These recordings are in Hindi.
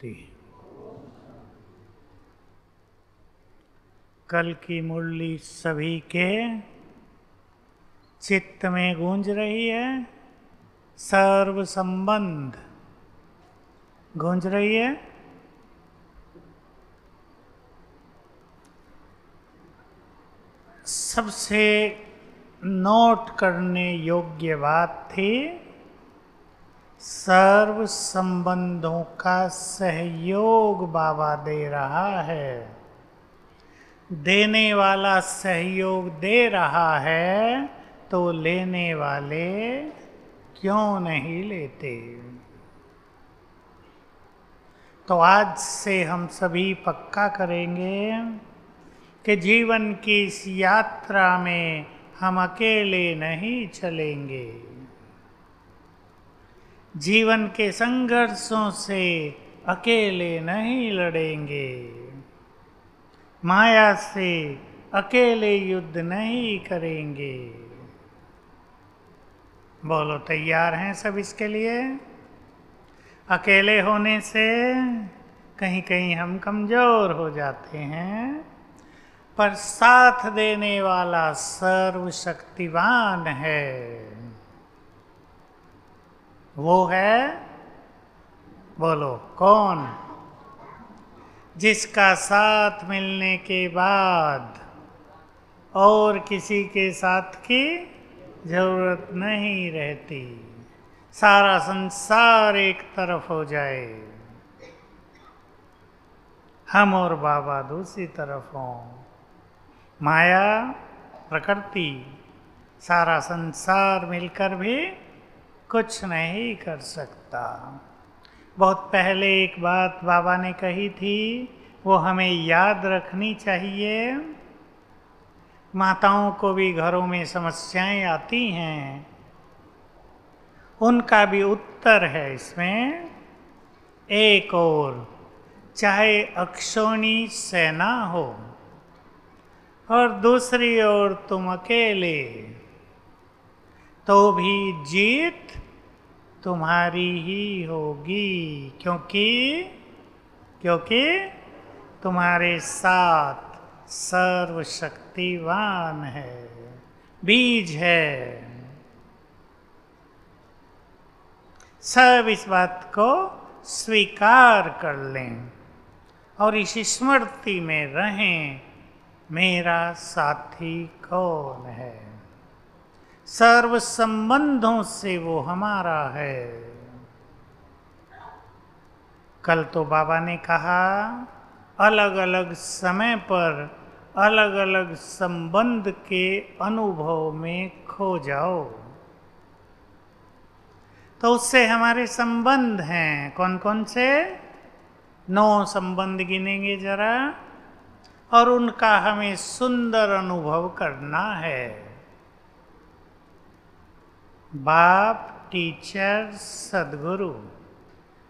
शांति। कल की मुरली सभी के चित्त में गूंज रही है। सर्व संबंध गूंज रही है। सबसे नोट करने योग्य बात थी सर्व संबंधों का सहयोग बाबा दे रहा है। देने वाला सहयोग दे रहा है तो लेने वाले क्यों नहीं लेते। तो आज से हम सभी पक्का करेंगे कि जीवन की इस यात्रा में हम अकेले नहीं चलेंगे। जीवन के संघर्षों से अकेले नहीं लड़ेंगे। माया से अकेले युद्ध नहीं करेंगे। बोलो, तैयार हैं सब इसके लिए? अकेले होने से कहीं कहीं हम कमजोर हो जाते हैं, पर साथ देने वाला सर्वशक्तिवान है। वो है, बोलो कौन? जिसका साथ मिलने के बाद और किसी के साथ की जरूरत नहीं रहती। सारा संसार एक तरफ हो जाए, हम और बाबा दूसरी तरफ हों। माया, प्रकृति, सारा संसार मिलकर भी कुछ नहीं कर सकता। बहुत पहले एक बात बाबा ने कही थी, वो हमें याद रखनी चाहिए। माताओं को भी घरों में समस्याएं आती हैं, उनका भी उत्तर है इसमें। एक और, चाहे अक्षौणी सेना हो और दूसरी ओर तुम अकेले, तो भी जीत तुम्हारी ही होगी, क्योंकि तुम्हारे साथ सर्वशक्तिवान है, बीज है। सब इस बात को स्वीकार कर लें और इस स्मृति में रहें, मेरा साथी कौन है। सर्व संबंधों से वो हमारा है। कल तो बाबा ने कहा, अलग अलग समय पर अलग अलग संबंध के अनुभव में खो जाओ। तो उससे हमारे संबंध हैं, कौन कौन से? 9 संबंध गिनेंगे जरा, और उनका हमें सुंदर अनुभव करना है। बाप, टीचर, सदगुरु,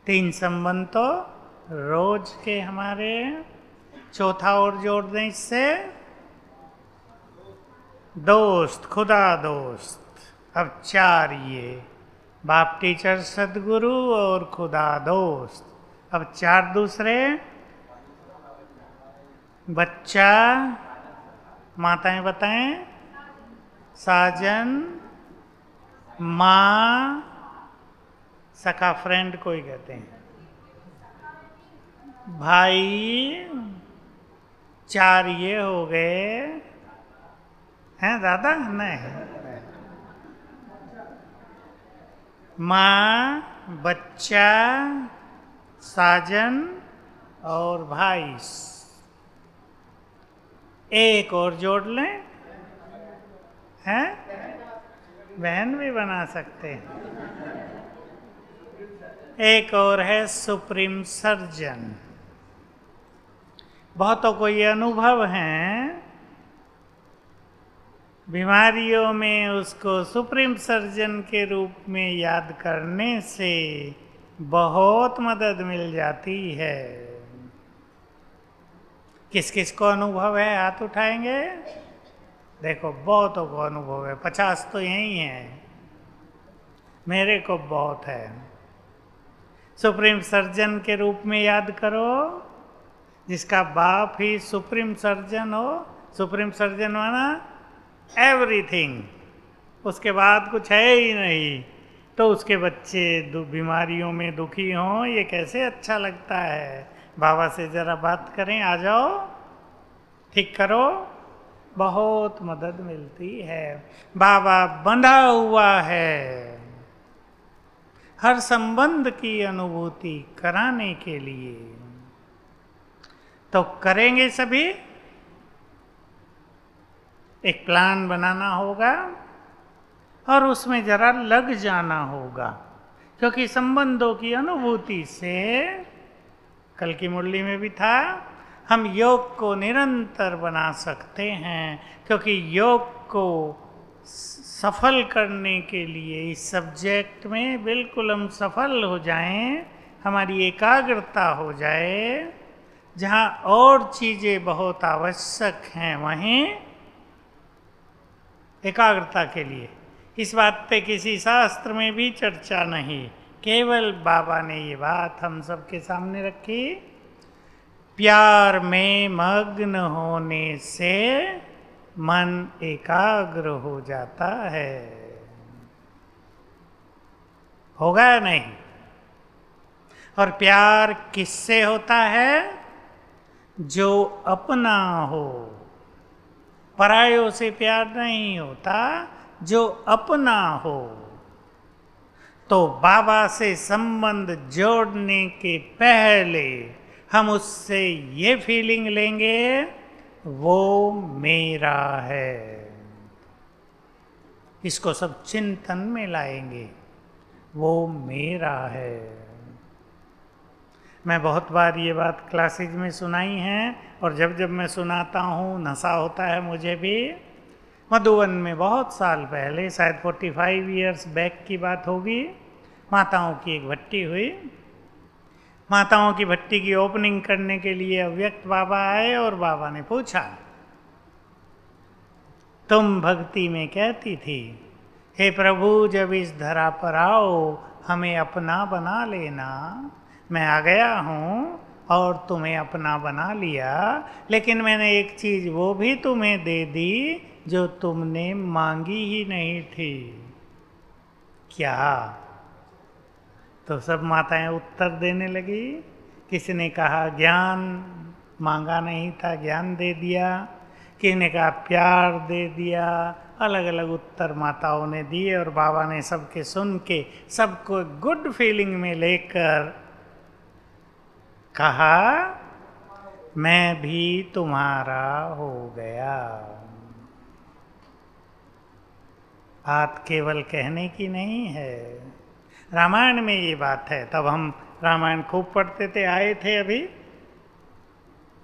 3 संबंध तो रोज के हमारे। चौथा और जोड़ दें इससे, दोस्त, खुदा दोस्त। अब 4 ये, बाप, टीचर, सदगुरु और खुदा दोस्त। अब 4 दूसरे, बच्चा, माताएं बताएं, साजन, माँ, सखा फ्रेंड कोई कहते हैं, भाई। 4 ये हो गए हैं दादा? नहीं, माँ, बच्चा, साजन और भाई। एक और जोड़ लें, हैं? बहन भी बना सकते हैं। एक और है सुप्रीम सर्जन। बहुतों को ये अनुभव है, बीमारियों में उसको सुप्रीम सर्जन के रूप में याद करने से बहुत मदद मिल जाती है। किस किस को अनुभव है? हाथ उठाएंगे। देखो, बहुतों को अनुभव है, 50 तो यही हैं। मेरे को बहुत है। सुप्रीम सर्जन के रूप में याद करो, जिसका बाप ही सुप्रीम सर्जन हो। सुप्रीम सर्जन माना एवरीथिंग, उसके बाद कुछ है ही नहीं। तो उसके बच्चे बीमारियों में दुखी हों, ये कैसे अच्छा लगता है। बाबा से ज़रा बात करें, आ जाओ, ठीक करो, बहुत मदद मिलती है। बाबा बंधा हुआ है हर संबंध की अनुभूति कराने के लिए। तो करेंगे सभी, एक प्लान बनाना होगा और उसमें जरा लग जाना होगा, क्योंकि संबंधों की अनुभूति से, कल की मुरली में भी था, हम योग को निरंतर बना सकते हैं। क्योंकि योग को सफल करने के लिए इस सब्जेक्ट में बिल्कुल हम सफल हो जाएं, हमारी एकाग्रता हो जाए, जहाँ और चीज़ें बहुत आवश्यक हैं वहीं एकाग्रता के लिए इस बात पे किसी शास्त्र में भी चर्चा नहीं, केवल बाबा ने ये बात हम सबके सामने रखी। प्यार में मग्न होने से मन एकाग्र हो जाता है। होगा या नहीं? और प्यार किससे होता है? जो अपना हो। परायों से प्यार नहीं होता, जो अपना हो। तो बाबा से संबंध जोड़ने के पहले हम उससे ये फीलिंग लेंगे, वो मेरा है। इसको सब चिंतन में लाएंगे, वो मेरा है। मैं बहुत बार ये बात क्लासेज में सुनाई है, और जब जब मैं सुनाता हूँ नशा होता है मुझे भी। मधुबन में बहुत साल पहले, शायद 45 इयर्स बैक की बात होगी, माताओं की एक भट्टी हुई। माताओं की भट्टी की ओपनिंग करने के लिए अव्यक्त बाबा आए और बाबा ने पूछा, तुम भक्ति में कहती थी, हे प्रभु जब इस धरा पर आओ हमें अपना बना लेना। मैं आ गया हूँ और तुम्हें अपना बना लिया, लेकिन मैंने एक चीज़ वो भी तुम्हें दे दी जो तुमने मांगी ही नहीं थी। क्या? तो सब माताएं उत्तर देने लगी। किसी ने कहा ज्ञान मांगा नहीं था, ज्ञान दे दिया। किसी ने कहा प्यार दे दिया। अलग अलग उत्तर माताओं ने दिए, और बाबा ने सबके सुन के सबको गुड फीलिंग में लेकर कहा, मैं भी तुम्हारा हो गया। बात केवल कहने की नहीं है, रामायण में ये बात है। तब हम रामायण खूब पढ़ते थे, आए थे अभी।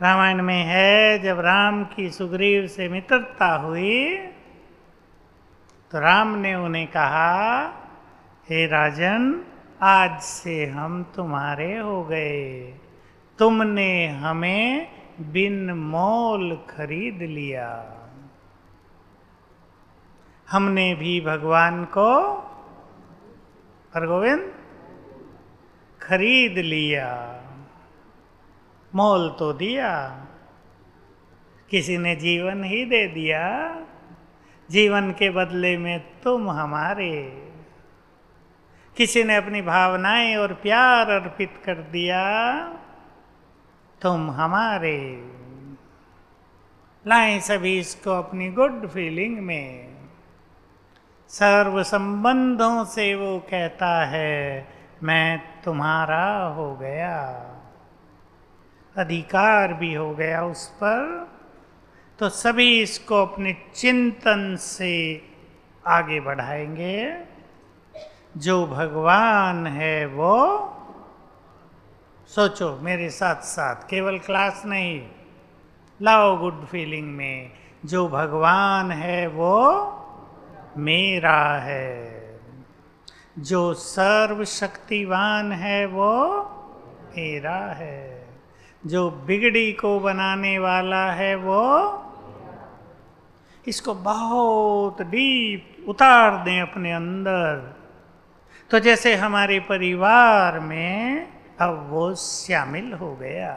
रामायण में है, जब राम की सुग्रीव से मित्रता हुई तो राम ने उन्हें कहा, हे राजन आज से हम तुम्हारे हो गए, तुमने हमें बिन मोल खरीद लिया। हमने भी भगवान को हरगोविंद खरीद लिया। मोल तो दिया, किसी ने जीवन ही दे दिया। जीवन के बदले में तुम हमारे। किसी ने अपनी भावनाएं और प्यार अर्पित कर दिया, तुम हमारे। लाएं सभी इसको अपनी गुड फीलिंग में। सर्व संबंधों से वो कहता है, मैं तुम्हारा हो गया। अधिकार भी हो गया उस पर। तो सभी इसको अपने चिंतन से आगे बढ़ाएंगे। जो भगवान है वो, सोचो मेरे साथ साथ, केवल क्लास नहीं, लाओ गुड फीलिंग में। जो भगवान है वो मेरा है। जो सर्वशक्तिवान है वो मेरा है। जो बिगड़ी को बनाने वाला है वो, इसको बहुत डीप उतार दें अपने अंदर, तो जैसे हमारे परिवार में अब वो शामिल हो गया।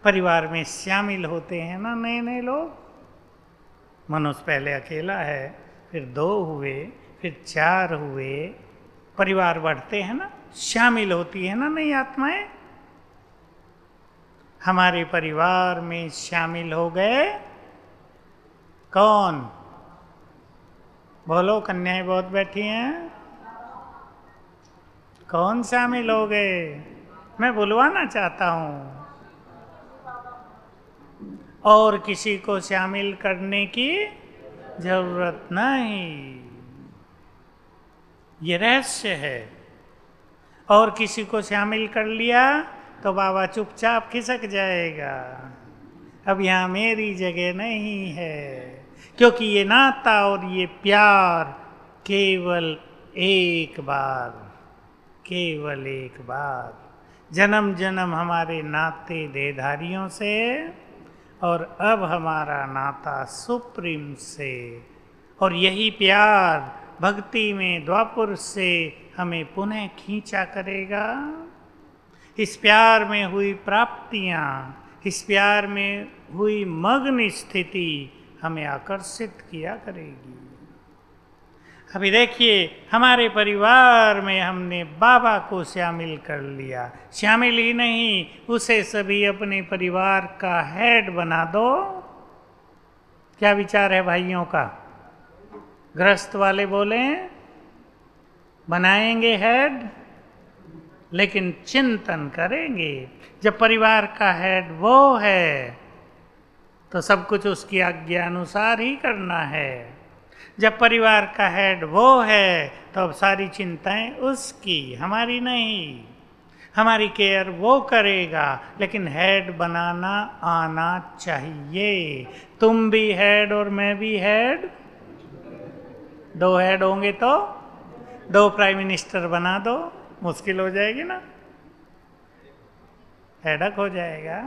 परिवार में शामिल होते हैं ना नए नए लोग। मनुष्य पहले अकेला है, फिर 2 हुए, फिर 4 हुए, परिवार बढ़ते हैं ना, शामिल होती है ना नई आत्माएं। हमारे परिवार में शामिल हो गए कौन? बोलो, कन्याएं बहुत बैठी हैं। कौन शामिल हो गए? मैं बुलवाना चाहता हूं। और किसी को शामिल करने की जरूरत नहीं, ये रहस्य है। और किसी को शामिल कर लिया तो बाबा चुपचाप खिसक जाएगा। अब यहाँ मेरी जगह नहीं है, क्योंकि ये नाता और ये प्यार केवल एक बार, केवल एक बार, जन्म जन्म हमारे नाते देहधारियों से, और अब हमारा नाता सुप्रीम से। और यही प्यार भक्ति में द्वापर से हमें पुनः खींचा करेगा। इस प्यार में हुई प्राप्तियां, इस प्यार में हुई मग्न स्थिति हमें आकर्षित किया करेगी। अभी देखिए, हमारे परिवार में हमने बाबा को शामिल कर लिया। शामिल ही नहीं, उसे सभी अपने परिवार का हेड बना दो। क्या विचार है भाइयों का? गृहस्थ वाले बोले बनाएंगे हेड, लेकिन चिंतन करेंगे। जब परिवार का हेड वो है तो सब कुछ उसकी आज्ञा अनुसार ही करना है। जब परिवार का हेड वो है तो अब सारी चिंताएं उसकी, हमारी नहीं। हमारी केयर वो करेगा, लेकिन हेड बनाना आना चाहिए। तुम भी हेड और मैं भी हेड। 2 हेड होंगे तो 2 प्राइम मिनिस्टर बना दो, मुश्किल हो जाएगी ना, हेडक हो जाएगा।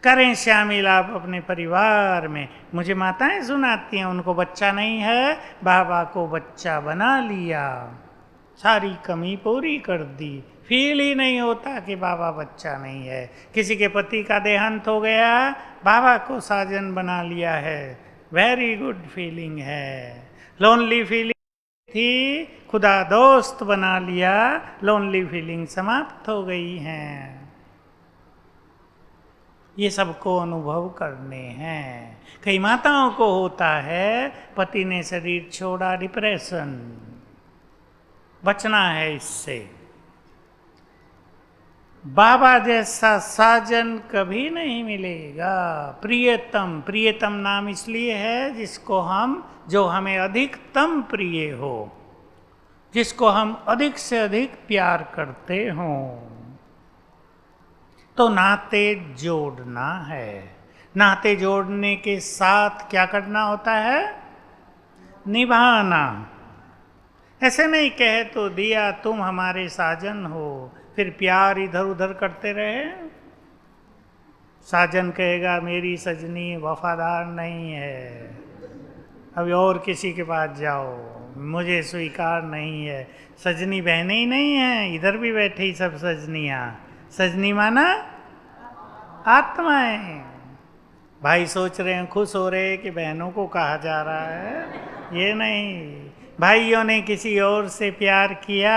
करें शामिल आप अपने परिवार में। मुझे माताएं सुनाती हैं, उनको बच्चा नहीं है, बाबा को बच्चा बना लिया, सारी कमी पूरी कर दी, फील ही नहीं होता कि बाबा बच्चा नहीं है। किसी के पति का देहांत हो गया, बाबा को साजन बना लिया है, वेरी गुड फीलिंग है। लोनली फीलिंग थी, खुदा दोस्त बना लिया, लोनली फीलिंग समाप्त हो गई हैं। ये सबको अनुभव करने हैं। कई माताओं को होता है, पति ने शरीर छोड़ा, डिप्रेशन, बचना है इससे। बाबा जैसा साजन कभी नहीं मिलेगा। प्रियतम, प्रियतम नाम इसलिए है जिसको हम, जो हमें अधिकतम प्रिय हो, जिसको हम अधिक से अधिक प्यार करते हों। तो नाते जोड़ना है। नाते जोड़ने के साथ क्या करना होता है? निभाना। ऐसे नहीं कहे तो दिया तुम हमारे साजन हो, फिर प्यार इधर उधर करते रहे। साजन कहेगा मेरी सजनी वफादार नहीं है, अभी और किसी के पास जाओ, मुझे स्वीकार नहीं है। सजनी बहनें ही नहीं है, इधर भी बैठी सब सजनियाँ। सजनी माना आत्माएं। भाई सोच रहे हैं, खुश हो रहे हैं कि बहनों को कहा जा रहा है, ये नहीं। भाइयों ने किसी और से प्यार किया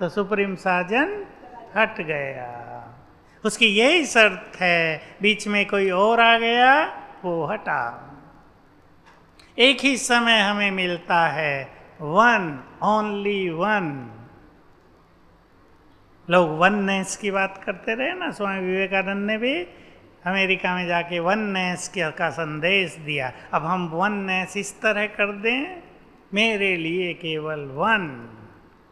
तो सुप्रीम साजन हट गया। उसकी यही शर्त है, बीच में कोई और आ गया वो हटा। एक ही समय हमें मिलता है, वन, ओनली वन। लोग वननेस की बात करते रहे ना, स्वामी विवेकानंद ने भी अमेरिका में जाके वननेस का संदेश दिया। अब हम वननेस इस तरह कर दें, मेरे लिए केवल वन,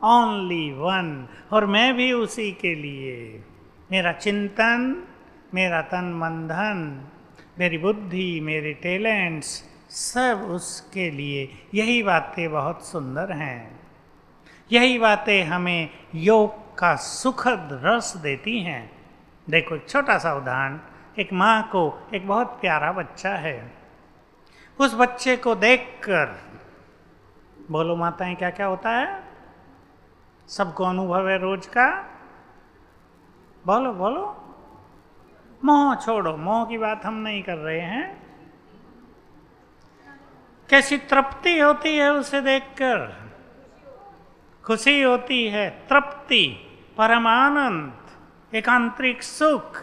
ओनली वन, और मैं भी उसी के लिए। मेरा चिंतन, मेरा तन मन धन, मेरी बुद्धि, मेरे टैलेंट्स, सब उसके लिए। यही बातें बहुत सुंदर हैं। यही बातें हमें योग का सुखद रस देती हैं। देखो एक छोटा सा उदाहरण। एक माँ को एक बहुत प्यारा बच्चा है। उस बच्चे को देखकर बोलो माताएं, क्या क्या होता है? सबको अनुभव है रोज का। बोलो बोलो। मोह छोड़ो, मोह की बात हम नहीं कर रहे हैं। कैसी तृप्ति होती है उसे देखकर, खुशी होती है, तृप्ति, परमानंद, एक आंतरिक सुख।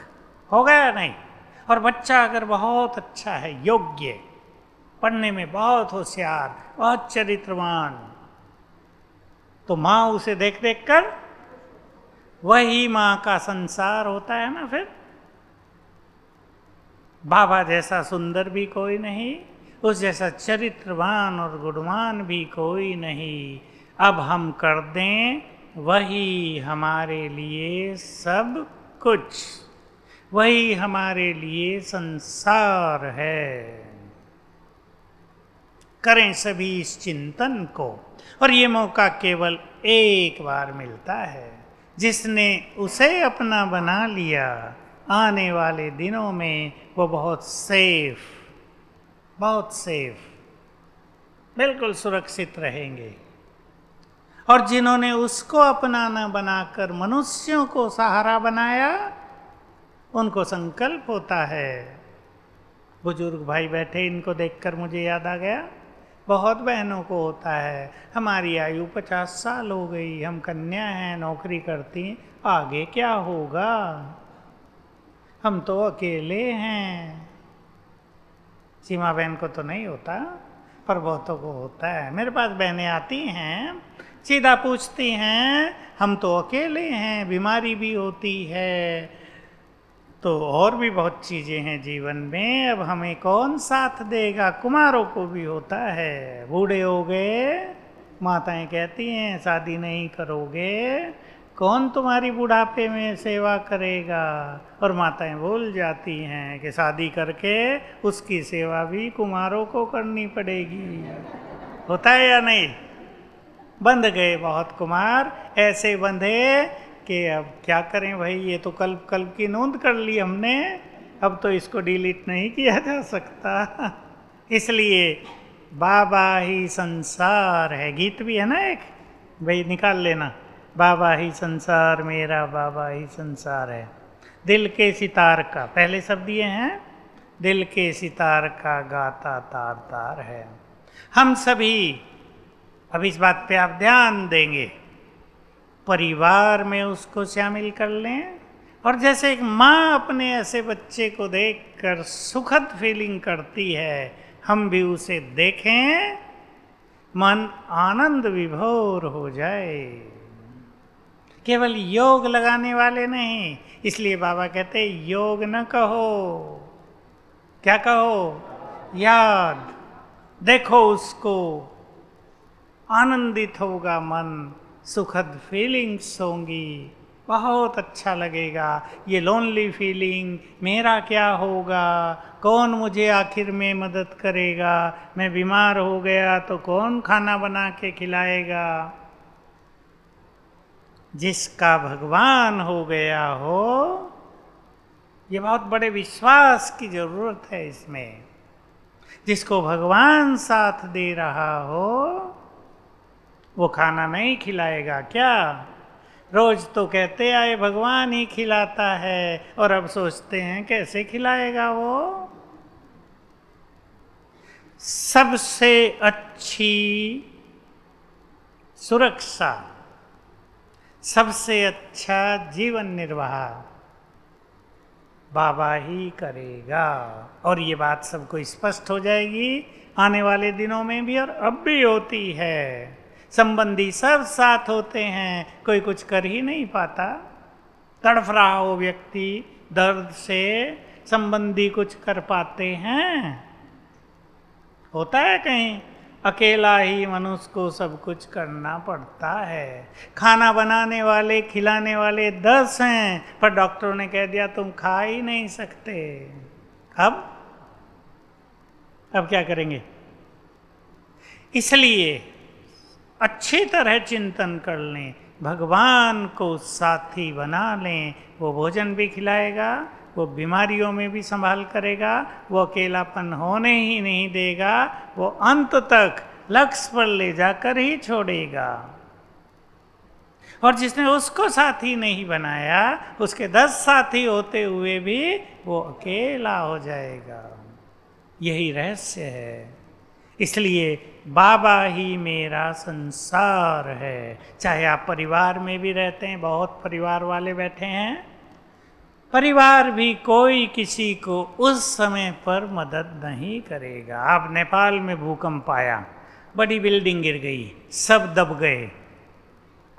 हो गया नहीं? और बच्चा अगर बहुत अच्छा है, योग्य, पढ़ने में बहुत होशियार, बहुत चरित्रवान, तो माँ उसे देख देख कर, वही माँ का संसार होता है ना। फिर बाबा जैसा सुंदर भी कोई नहीं, उस जैसा चरित्रवान और गुणवान भी कोई नहीं। अब हम कर दें, वही हमारे लिए सब कुछ, वही हमारे लिए संसार है। करें सभी इस चिंतन को। और ये मौका केवल एक बार मिलता है। जिसने उसे अपना बना लिया, आने वाले दिनों में वो बहुत सेफ, बिल्कुल सुरक्षित रहेंगे। और जिन्होंने उसको अपना न बनाकर मनुष्यों को सहारा बनाया, उनको संकल्प होता है। बुजुर्ग भाई बैठे, इनको देखकर मुझे याद आ गया, बहुत बहनों को होता है, हमारी आयु 50 साल हो गई, हम कन्या हैं, नौकरी करती हैं, आगे क्या होगा, हम तो अकेले हैं। सीमा बहन को तो नहीं होता, पर बहुतों को होता है। मेरे पास बहनें आती हैं, सीधा पूछती हैं, हम तो अकेले हैं, बीमारी भी होती है, तो और भी बहुत चीज़ें हैं जीवन में, अब हमें कौन साथ देगा। कुमारों को भी होता है, बूढ़े हो गए, माताएं कहती हैं शादी नहीं करोगे, कौन तुम्हारी बुढ़ापे में सेवा करेगा। और माताएं बोल जाती हैं कि शादी करके उसकी सेवा भी कुमारों को करनी पड़ेगी। होता है या नहीं? बंध गए बहुत कुमार, ऐसे बंधे कि अब क्या करें भाई, ये तो कल्प कल्प की नोंद कर ली हमने, अब तो इसको डिलीट नहीं किया जा सकता। इसलिए बाबा ही संसार है। गीत भी है ना एक, भाई निकाल लेना, बाबा ही संसार मेरा, बाबा ही संसार है। दिल के सितार का, पहले शब्द ये हैं, दिल के सितार का गाता तार तार है। हम सभी अब इस बात पे आप ध्यान देंगे, परिवार में उसको शामिल कर लें। और जैसे एक माँ अपने ऐसे बच्चे को देखकर सुखद फीलिंग करती है, हम भी उसे देखें, मन आनंद विभोर हो जाए। केवल योग लगाने वाले नहीं, इसलिए बाबा कहते योग न कहो, क्या कहो? याद। देखो उसको, आनंदित होगा मन, सुखद फीलिंग्स होंगी, बहुत अच्छा लगेगा। ये लोनली फीलिंग, मेरा क्या होगा, कौन मुझे आखिर में मदद करेगा, मैं बीमार हो गया तो कौन खाना बना के खिलाएगा। जिसका भगवान हो गया हो, ये बहुत बड़े विश्वास की जरूरत है इसमें। जिसको भगवान साथ दे रहा हो, वो खाना नहीं खिलाएगा क्या? रोज तो कहते आए भगवान ही खिलाता है, और अब सोचते हैं कैसे खिलाएगा वो। सबसे अच्छी सुरक्षा, सबसे अच्छा जीवन निर्वाह बाबा ही करेगा। और ये बात सबको स्पष्ट हो जाएगी आने वाले दिनों में भी, और अब भी होती है। संबंधी सब साथ होते हैं, कोई कुछ कर ही नहीं पाता। तड़फ रहा हो व्यक्ति दर्द से, संबंधी कुछ कर पाते हैं? होता है कहीं? अकेला ही मनुष्य को सब कुछ करना पड़ता है। खाना बनाने वाले, खिलाने वाले 10 हैं, पर डॉक्टरों ने कह दिया तुम खा ही नहीं सकते। अब क्या करेंगे? इसलिए अच्छी तरह चिंतन कर लें, भगवान को साथी बना लें। वो भोजन भी खिलाएगा, वो बीमारियों में भी संभाल करेगा, वो अकेलापन होने ही नहीं देगा, वो अंत तक लक्ष्य पर ले जाकर ही छोड़ेगा। और जिसने उसको साथी नहीं बनाया, उसके 10 साथी होते हुए भी वो अकेला हो जाएगा। यही रहस्य है। इसलिए बाबा ही मेरा संसार है। चाहे आप परिवार में भी रहते हैं, बहुत परिवार वाले बैठे हैं, परिवार भी कोई किसी को उस समय पर मदद नहीं करेगा। आप नेपाल में भूकंप आया, बड़ी बिल्डिंग गिर गई, सब दब गए,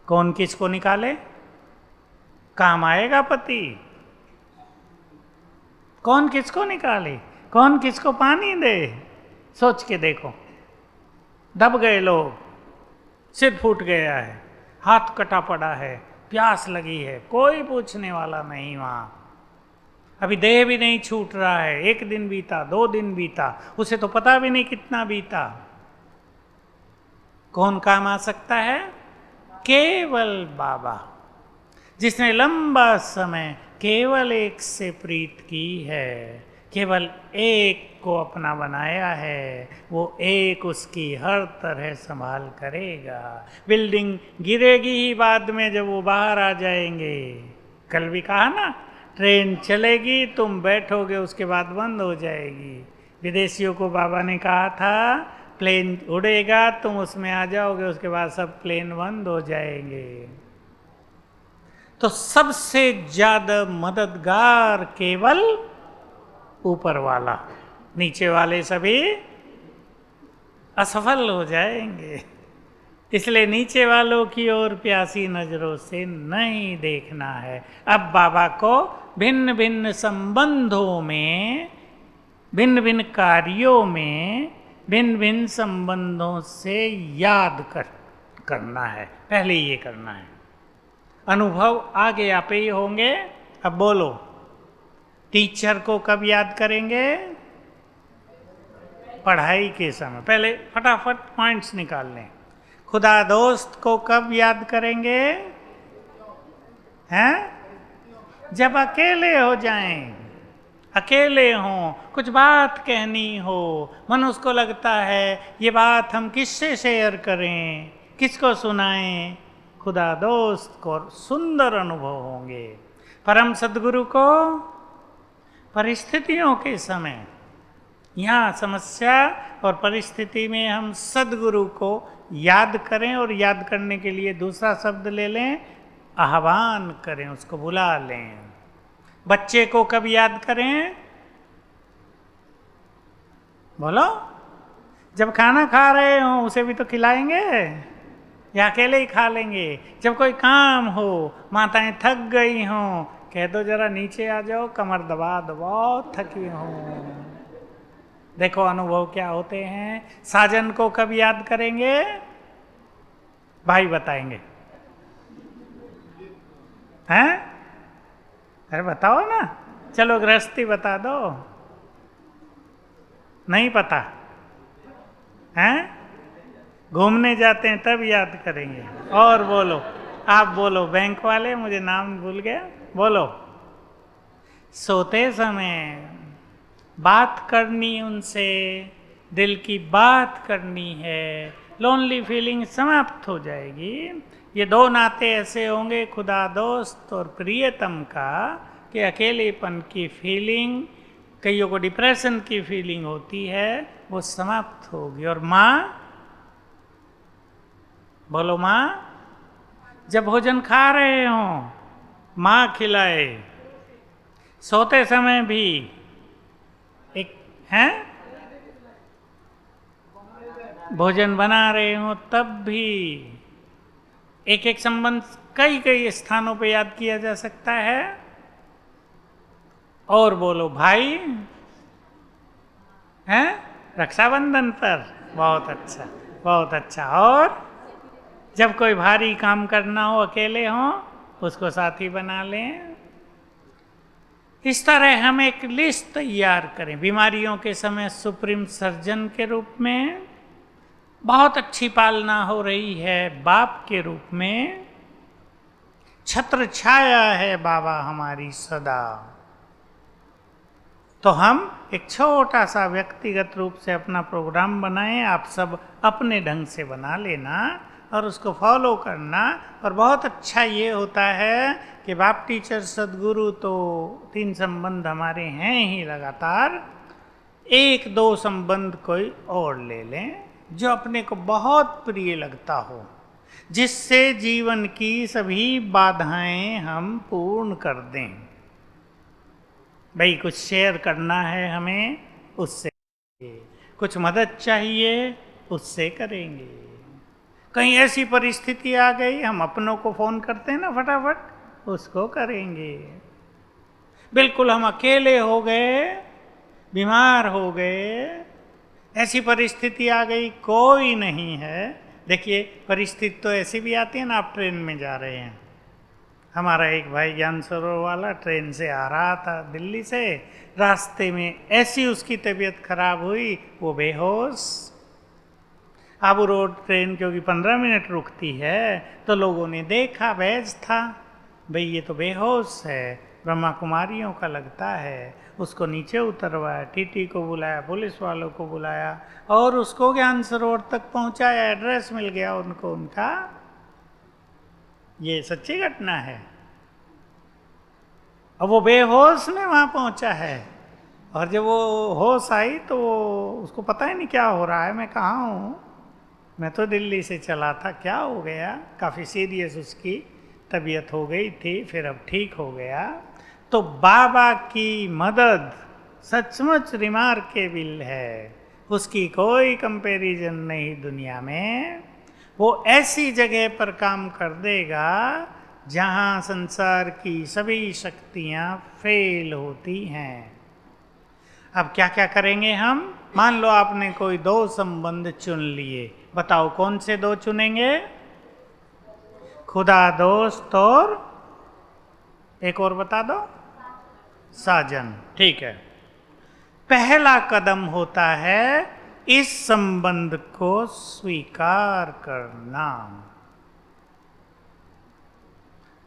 कौन किसको निकाले? काम आएगा पति? कौन किसको निकाले? कौन किसको पानी दे? सोच के देखो। दब गए लोग, सिर फूट गया है, हाथ कटा पड़ा है, प्यास लगी है, कोई पूछने वाला नहीं वहां। अभी देह भी नहीं छूट रहा है, 1 दिन बीता, 2 दिन बीता, उसे तो पता भी नहीं कितना बीता। कौन काम आ सकता है? केवल बाबा, जिसने लंबा समय केवल एक से प्रीत की है, केवल एक को अपना बनाया है, वो एक उसकी हर तरह संभाल करेगा। बिल्डिंग गिरेगी ही बाद में, जब वो बाहर आ जाएंगे। कल भी कहा ना, ट्रेन चलेगी, तुम बैठोगे, उसके बाद बंद हो जाएगी। विदेशियों को बाबा ने कहा था प्लेन उड़ेगा, तुम उसमें आ जाओगे, उसके बाद सब प्लेन बंद हो जाएंगे। तो सबसे ज्यादा मददगार केवल ऊपर वाला, नीचे वाले सभी असफल हो जाएंगे। इसलिए नीचे वालों की ओर प्यासी नजरों से नहीं देखना है। अब बाबा को भिन्न भिन्न संबंधों में, भिन्न भिन्न कार्यों में, भिन्न भिन्न संबंधों से याद करना है। पहले ये करना है। अनुभव आगे आप ही होंगे। अब बोलो, टीचर को कब याद करेंगे? पढ़ाई के समय। पहले फटाफट पॉइंट्स निकाल लें। खुदा दोस्त को कब याद करेंगे? हैं? जब अकेले हो जाएं, अकेले हों, कुछ बात कहनी हो, मन उसको लगता है ये बात हम किससे शेयर करें, किसको सुनाएं, खुदा दोस्त को सुंदर अनुभव होंगे। परम सद्गुरु को परिस्थितियों के समय, यहाँ समस्या और परिस्थिति में हम सद्गुरु को याद करें, और याद करने के लिए दूसरा शब्द ले लें, आह्वान करें, उसको बुला लें। बच्चे को कब याद करें? बोलो, जब खाना खा रहे हो उसे भी तो खिलाएंगे, या अकेले ही खा लेंगे? जब कोई काम हो, माताएं थक गई हों, कह दो जरा नीचे आ जाओ, कमर दबा दो, बहुत थकी हूं। देखो अनुभव क्या होते हैं। साजन को कब याद करेंगे? भाई बताएंगे। हैं? अरे बताओ ना, चलो गृहस्थी बता दो। नहीं पता हैं? घूमने जाते हैं तब याद करेंगे। और बोलो, आप बोलो, बैंक वाले, मुझे नाम भूल गया, बोलो। सोते समय बात करनी उनसे, दिल की बात करनी है, लोनली फीलिंग समाप्त हो जाएगी। ये 2 नाते ऐसे होंगे, खुदा दोस्त और प्रियतम का, कि अकेलेपन की फीलिंग, कईयों को डिप्रेशन की फीलिंग होती है, वो समाप्त होगी। और माँ, बोलो माँ, जब भोजन खा रहे हो माँ खिलाए। सोते समय भी एक हैं, भोजन बना रहे हो तब भी एक एक संबंध कई कई स्थानों पे याद किया जा सकता है। और बोलो भाई, हैं? रक्षाबंधन पर, बहुत अच्छा, बहुत अच्छा। और जब कोई भारी काम करना हो, अकेले हो, उसको साथी बना लें। इस तरह हम एक लिस्ट तैयार करें। बीमारियों के समय सुप्रीम सर्जन के रूप में, बहुत अच्छी पालना हो रही है बाप के रूप में, छत्र छाया है बाबा हमारी सदा। तो हम एक छोटा सा व्यक्तिगत रूप से अपना प्रोग्राम बनाएं, आप सब अपने ढंग से बना लेना और उसको फॉलो करना। और बहुत अच्छा ये होता है कि बाप टीचर सदगुरु तो 3 संबंध हमारे हैं ही लगातार, 1-2 संबंध कोई और ले लें जो अपने को बहुत प्रिय लगता हो, जिससे जीवन की सभी बाधाएं हम पूर्ण कर दें। भाई कुछ शेयर करना है हमें, उससे कुछ मदद चाहिए, उससे करेंगे। कहीं ऐसी परिस्थिति आ गई, हम अपनों को फोन करते हैं ना फटाफट, उसको करेंगे। बिल्कुल हम अकेले हो गए, बीमार हो गए, ऐसी परिस्थिति आ गई, कोई नहीं है। देखिए परिस्थिति तो ऐसी भी आती है ना, आप ट्रेन में जा रहे हैं। हमारा एक भाई ज्ञान सरोवर वाला ट्रेन से आ रहा था दिल्ली से, रास्ते में ऐसी उसकी तबीयत खराब हुई, वो बेहोश। आबू रोड ट्रेन क्योंकि 15 मिनट रुकती है, तो लोगों ने देखा, बैज था, भाई ये तो बेहोश है, ब्रह्मा कुमारियों का लगता है। उसको नीचे उतरवाया, टीटी को बुलाया, पुलिस वालों को बुलाया और उसको ज्ञान सरोवर तक पहुंचाया। एड्रेस मिल गया उनको उनका। ये सच्ची घटना है। अब वो बेहोश में वहां पहुंचा है, और जब वो होश आई तो उसको पता ही नहीं क्या हो रहा है, मैं कहाँ हूँ, मैं तो दिल्ली से चला था, क्या हो गया। काफ़ी सीरियस उसकी तबीयत हो गई थी, फिर अब ठीक हो गया। तो बाबा की मदद सचमुच रिमार्केबल है, उसकी कोई कंपैरिजन नहीं दुनिया में। वो ऐसी जगह पर काम कर देगा जहाँ संसार की सभी शक्तियाँ फेल होती हैं। अब क्या क्या करेंगे हम? मान लो आपने कोई 2 संबंध चुन लिए, बताओ कौन से 2 चुनेंगे? खुदा दोस्त और एक और बता दो, साजन। ठीक है। पहला कदम होता है इस संबंध को स्वीकार करना।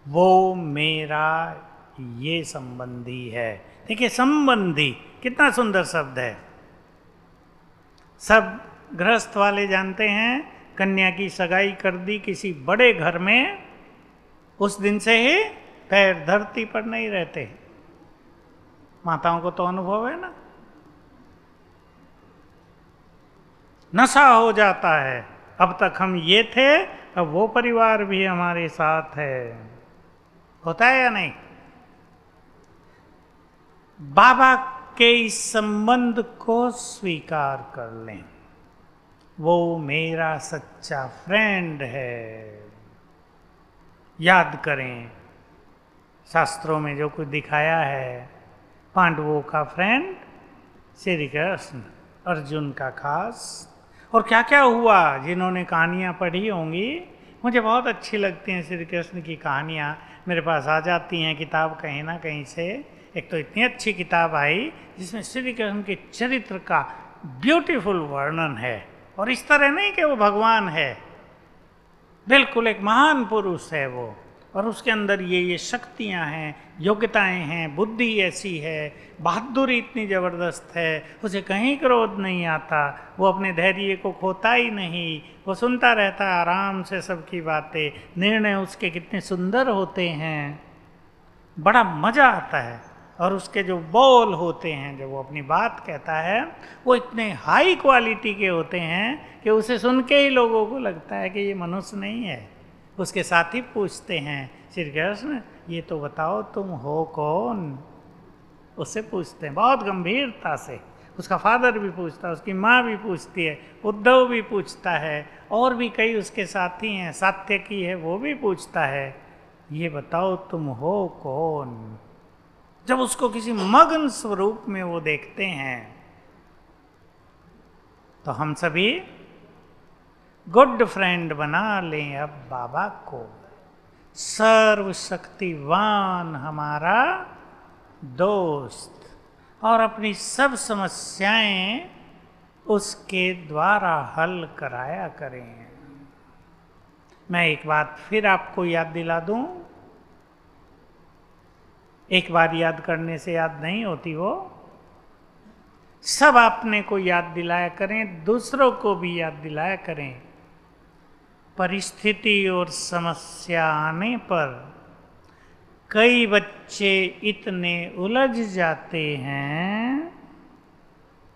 वो मेरा ये संबंधी है। देखिए संबंधी कितना सुंदर शब्द है। सब गृहस्थ वाले जानते हैं, कन्या की सगाई कर दी किसी बड़े घर में, उस दिन से ही पैर धरती पर नहीं रहते। माताओं को तो अनुभव है ना, नशा हो जाता है, अब तक हम ये थे, अब वो परिवार भी हमारे साथ है। होता है या नहीं? बाबा के इस संबंध को स्वीकार कर लें, वो मेरा सच्चा फ्रेंड है। याद करें शास्त्रों में जो कुछ दिखाया है, पांडवों का फ्रेंड श्री कृष्ण, अर्जुन का खास। और क्या क्या हुआ, जिन्होंने कहानियाँ पढ़ी होंगी, मुझे बहुत अच्छी लगती हैं श्री कृष्ण की कहानियाँ, मेरे पास आ जाती हैं किताब कहीं ना कहीं से। एक तो इतनी अच्छी किताब आई जिसमें श्री कृष्ण के चरित्र का ब्यूटीफुल वर्णन है, और इस तरह नहीं कि वो भगवान है, बिल्कुल एक महान पुरुष है वो, और उसके अंदर ये शक्तियाँ हैं, योग्यताएं हैं, बुद्धि ऐसी है, बहादुरी इतनी ज़बरदस्त है, उसे कहीं क्रोध नहीं आता, वो अपने धैर्य को खोता ही नहीं, वो सुनता रहता है आराम से सबकी बातें, निर्णय उसके कितने सुंदर होते हैं, बड़ा मज़ा आता है। और उसके जो बोल होते हैं, जब वो अपनी बात कहता है, वो इतने हाई क्वालिटी के होते हैं कि उसे सुन के ही लोगों को लगता है कि ये मनुष्य नहीं है। उसके साथी पूछते हैं, श्री कृष्ण ये तो बताओ तुम हो कौन? उससे पूछते हैं बहुत गंभीरता से। उसका फादर भी पूछता है, उसकी माँ भी पूछती है, उद्धव भी पूछता है, और भी कई उसके साथी हैं, सात्यकी है वो भी पूछता है, ये बताओ तुम हो कौन? जब उसको किसी मग्न स्वरूप में वो देखते हैं, तो हम सभी गुड फ्रेंड बना लें अब बाबा को। सर्वशक्तिवान हमारा दोस्त, और अपनी सब समस्याएं उसके द्वारा हल कराया करें। मैं एक बात फिर आपको याद दिला दूं, एक बार याद करने से याद नहीं होती वो, सब अपने को याद दिलाया करें, दूसरों को भी याद दिलाया करें। परिस्थिति और समस्या आने पर कई बच्चे इतने उलझ जाते हैं,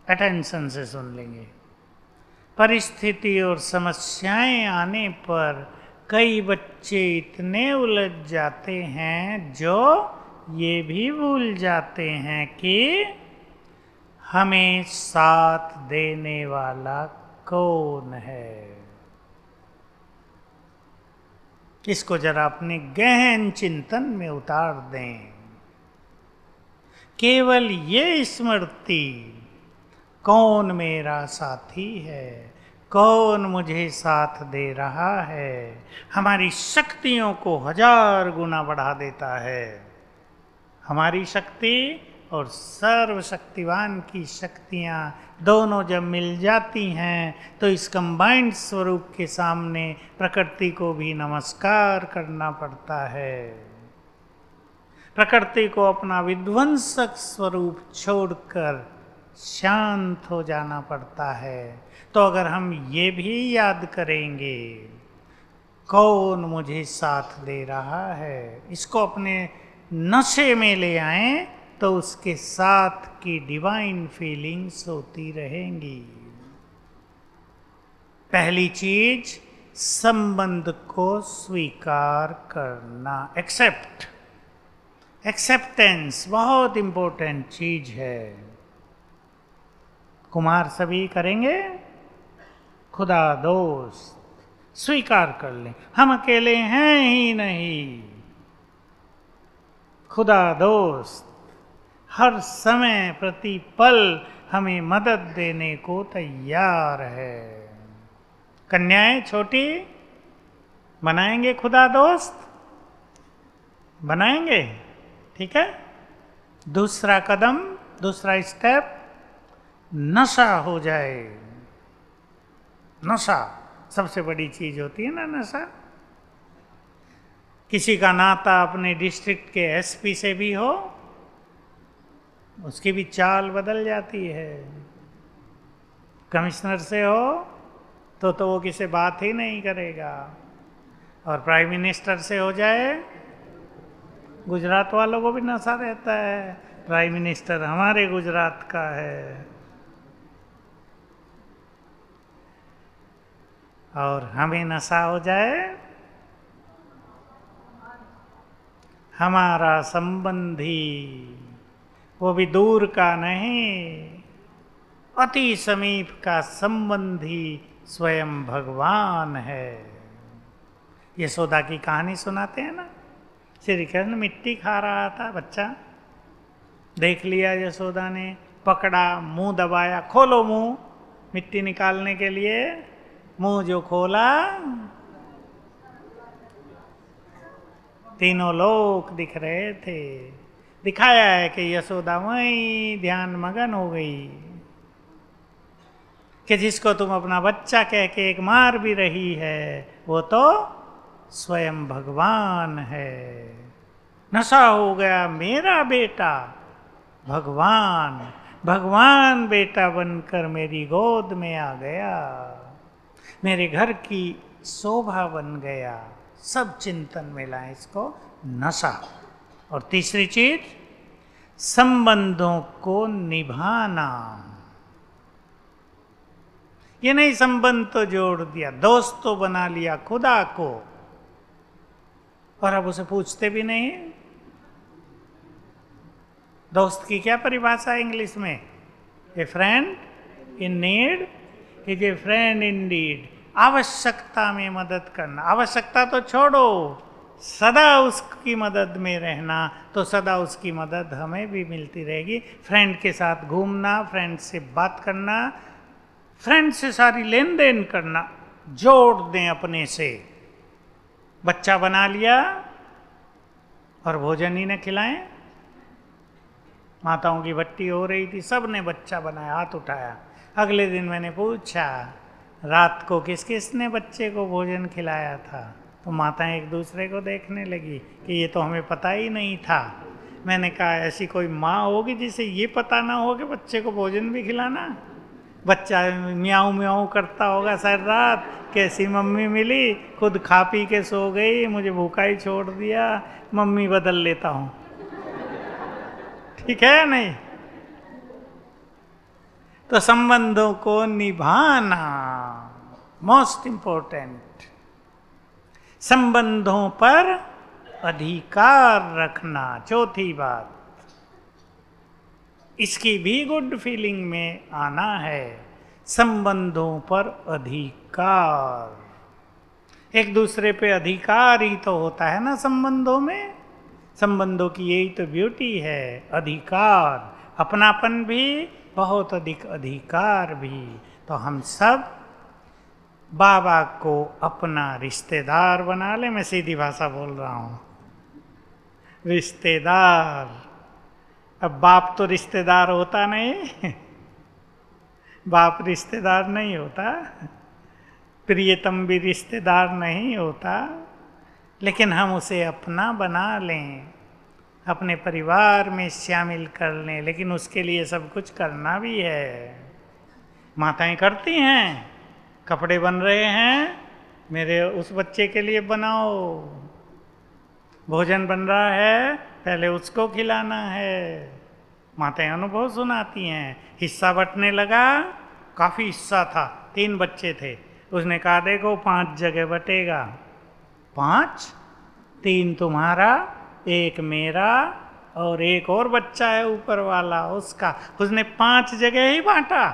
अटेंशन से सुन लेंगे। परिस्थिति और समस्याएं आने पर कई बच्चे इतने उलझ जाते हैं जो ये भी भूल जाते हैं कि हमें साथ देने वाला कौन है। इसको जरा अपने गहन चिंतन में उतार दें। केवल ये स्मृति, कौन मेरा साथी है, कौन मुझे साथ दे रहा है, हमारी शक्तियों को 1000 गुना बढ़ा देता है। हमारी शक्ति और सर्वशक्तिवान की शक्तियाँ दोनों जब मिल जाती हैं तो इस कंबाइंड स्वरूप के सामने प्रकृति को भी नमस्कार करना पड़ता है। प्रकृति को अपना विध्वंसक स्वरूप छोड़कर शांत हो जाना पड़ता है। तो अगर हम ये भी याद करेंगे, कौन मुझे साथ दे रहा है, इसको अपने नशे में ले आएं तो उसके साथ की डिवाइन फीलिंग्स होती रहेंगी। पहली चीज, संबंध को स्वीकार करना, एक्सेप्टेंस बहुत इंपॉर्टेंट चीज है। कुमार सभी करेंगे, खुदा दोस्त स्वीकार कर लें, हम अकेले हैं ही नहीं। खुदा दोस्त हर समय प्रति पल हमें मदद देने को तैयार है। कन्याएं छोटी बनाएंगे खुदा दोस्त, बनाएंगे, ठीक है। दूसरा कदम, दूसरा स्टेप, नशा हो जाए। नशा सबसे बड़ी चीज होती है ना, नशा। किसी का नाता अपने डिस्ट्रिक्ट के एसपी से भी हो, उसकी भी चाल बदल जाती है। कमिश्नर से हो तो वो किसी बात ही नहीं करेगा। और प्राइम मिनिस्टर से हो जाए, गुजरात वालों को भी नशा रहता है, प्राइम मिनिस्टर हमारे गुजरात का है। और हमें नशा हो जाए, हमारा संबंधी, वो भी दूर का नहीं, अति समीप का संबंधी स्वयं भगवान है। यशोदा की कहानी सुनाते हैं ना, श्री कृष्ण मिट्टी खा रहा था, बच्चा देख लिया यशोदा ने, पकड़ा, मुंह दबाया, खोलो मुंह, मिट्टी निकालने के लिए मुंह जो खोला, तीनों लोग दिख रहे थे। दिखाया है कि यशोदा वहीं ध्यान मगन हो गई कि जिसको तुम अपना बच्चा कह के एक मार भी रही है, वो तो स्वयं भगवान है। नशा हो गया, मेरा बेटा भगवान, भगवान बेटा बनकर मेरी गोद में आ गया, मेरे घर की शोभा बन गया। सब चिंतन में लाए इसको, नशा। और तीसरी चीज, संबंधों को निभाना। ये नहीं संबंध तो जोड़ दिया, दोस्त तो बना लिया खुदा को, और अब उसे पूछते भी नहीं। दोस्त की क्या परिभाषा है इंग्लिश में? A friend in need is a friend in deed. आवश्यकता में मदद करना, आवश्यकता तो छोड़ो, सदा उसकी मदद में रहना, तो सदा उसकी मदद हमें भी मिलती रहेगी। फ्रेंड के साथ घूमना, फ्रेंड से बात करना, फ्रेंड से सारी लेन देन करना, जोड़ दें अपने से। बच्चा बना लिया और भोजन ही न खिलाएं। माताओं की भट्टी हो रही थी, सब ने बच्चा बनाया, हाथ उठाया। अगले दिन मैंने पूछा, रात को किस किस ने बच्चे को भोजन खिलाया था? तो माताएं एक दूसरे को देखने लगी कि ये तो हमें पता ही नहीं था। मैंने कहा ऐसी कोई माँ होगी जिसे ये पता ना हो कि बच्चे को भोजन भी खिलाना। बच्चा म्याऊं म्याऊं करता होगा सारी रात, कैसी मम्मी मिली, खुद खा पी के सो गई, मुझे भूखा ही छोड़ दिया, मम्मी बदल लेता हूं। ठीक है या नहीं? तो संबंधों को निभाना मोस्ट इंपॉर्टेंट। संबंधों पर अधिकार रखना चौथी बात। इसकी भी गुड फीलिंग में आना है। संबंधों पर अधिकार, एक दूसरे पे अधिकार ही तो होता है ना संबंधों में। संबंधों की यही तो ब्यूटी है, अधिकार, अपनापन भी, बहुत अधिक अधिकार भी। तो हम सब बाबा को अपना रिश्तेदार बना ले। मैं सीधी भाषा बोल रहा हूँ, रिश्तेदार। अब बाप तो रिश्तेदार होता नहीं, बाप रिश्तेदार नहीं होता, प्रियतम भी रिश्तेदार नहीं होता, लेकिन हम उसे अपना बना लें, अपने परिवार में शामिल कर लें। लेकिन उसके लिए सब कुछ करना भी है। माताएं करती हैं, कपड़े बन रहे हैं, मेरे उस बच्चे के लिए बनाओ, भोजन बन रहा है, पहले उसको खिलाना है। माताएं अनुभव सुनाती हैं। हिस्सा बंटने लगा, काफ़ी हिस्सा था, 3 बच्चे थे। उसने कहा देखो 5 जगह बटेगा, 5, 3 तुम्हारा, 1 मेरा और 1 और बच्चा है ऊपर वाला उसका। उसने 5 जगह ही बांटा,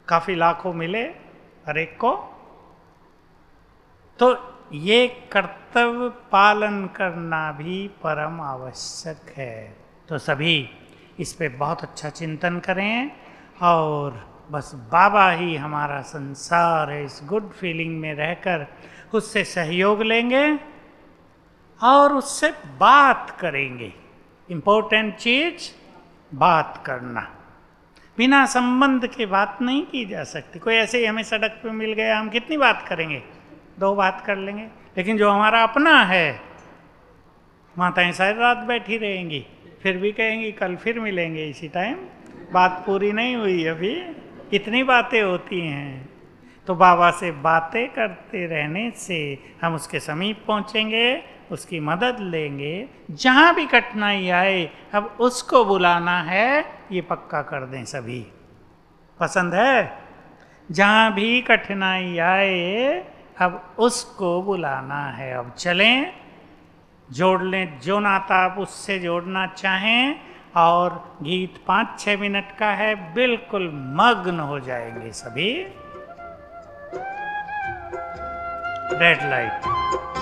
काफी लाखों मिले हर एक को। तो ये कर्तव्य पालन करना भी परम आवश्यक है। तो सभी इस पे बहुत अच्छा चिंतन करें और बस बाबा ही हमारा संसार है। इस गुड फीलिंग में रहकर उससे सहयोग लेंगे और उससे बात करेंगे। इम्पोर्टेंट चीज बात करना, बिना संबंध के बात नहीं की जा सकती। कोई ऐसे ही हमें सड़क पे मिल गया, हम कितनी बात करेंगे, 2 बात कर लेंगे। लेकिन जो हमारा अपना है, माताएं सारी रात बैठी रहेंगी, फिर भी कहेंगी कल फिर मिलेंगे इसी टाइम, बात पूरी नहीं हुई अभी, कितनी बातें होती हैं। तो बाबा से बातें करते रहने से हम उसके समीप पहुंचेंगे, उसकी मदद लेंगे। जहाँ भी कठिनाई आए अब उसको बुलाना है, ये पक्का कर दें सभी। पसंद है? जहाँ भी कठिनाई आए अब उसको बुलाना है। अब चलें, जोड़ लें जो नाता आप उससे जोड़ना चाहें। और गीत 5-6 मिनट का है, बिल्कुल मग्न हो जाएंगे सभी। Red light.